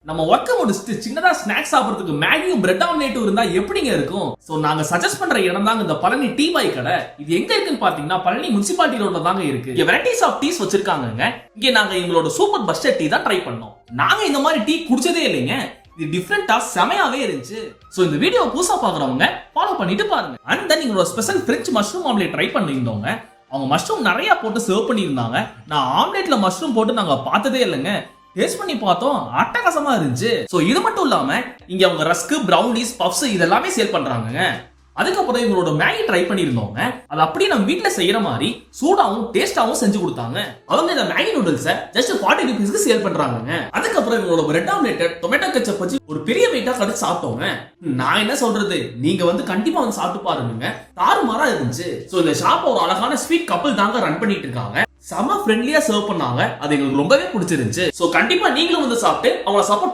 நம்ம ஒர்க்க முடிச்சுட்டு சின்னதா ஸ்நாக்ஸ் சாப்பிடுறதுக்கு மேகியும் பிரெட் ஆம்லேட்டும் இருந்தா எப்படிங்க இருக்கும்? சோ நாங்க சஜஸ்ட் பண்ற இடம் தாங்க இந்த பழனி டீ பாய் கடை. இது எங்க இருக்குன்னு பாத்தீங்கன்னா பழனி முனிசிபாலிட்டி ரோட்ல தாங்க இருக்கு. இங்க வெரைட்டிஸ் ஆஃப் டீஸ் வச்சிருக்காங்கங்க. இங்க நாங்க எங்களோட சூப்பர் பஸ்டர் டீ தான் ட்ரை பண்ணோம். நாங்க இந்த மாதிரி டீ குடிச்சதே இல்லைங்க. இது டிஃபரெண்டா செமையாவே இருந்துச்சு. சோ இந்த வீடியோ புதுசா பாக்குறவங்க ஃபாலோ பண்ணிட்டு பாருங்க. அண்ட் தென் எங்களோட special French mushroom omelette try பண்ணிருந்தோங்க. அவங்க மஷ்ரூம் நிறைய போட்டு சர்வ் பண்ணியிருந்தாங்க. நான் ஆம்லேட்ல மஷ்ரூம் போட்டு நாங்க பார்த்ததே இல்லைங்க. டேஸ்ட் பண்ணி பார்த்தோம், அட்டகாசமா இருந்துச்சு. சோ இது மட்டும் இல்லாம இங்க அவங்க ரஸ்க், பிரவுனிஸ், பஃப்ஸ் இதெல்லாமே சேல் பண்றாங்க. அதுக்கப்புறம் இவங்களோட மேகி ட்ரை பண்ணிருந்தோங்க. அது அப்படியே நம்ம வீட்ல செய்யற மாதிரி சூடாவும் டேஸ்டாவும் செஞ்சு கொடுத்தாங்க. அவங்க இந்த மேகி நூடுல்ஸை ஜஸ்ட் 40 ரூபீஸ்க்கு சேல் பண்றாங்க. அதுக்கப்புறம் இவங்களோட பிரெட் ஆம்லேட் டொமேட்டோ கெச்சப் வச்சு ஒரு பெரிய வெயிட்டா கடிச்சு சாப்பிட்டோங்க. நான் என்ன சொல்றது, நீங்க வந்து கண்டிப்பா வந்து சாப்பிட்டு பாருங்க. தாறுமாறா இருந்துச்சு. சோ இந்த ஷாப் ஒரு அழகான ஸ்வீட் கப்பிள் தாங்க ரன் பண்ணிட்டு இருக்காங்க. செம ஃப்ரெண்ட்லியா சர்வ் பண்ணாங்க. அது எங்களுக்கு ரொம்பவே பிடிச்சிருந்துச்சு. சோ கண்டிப்பா நீங்களும் வந்து சாப்பிட்டு அவங்கள சப்போர்ட்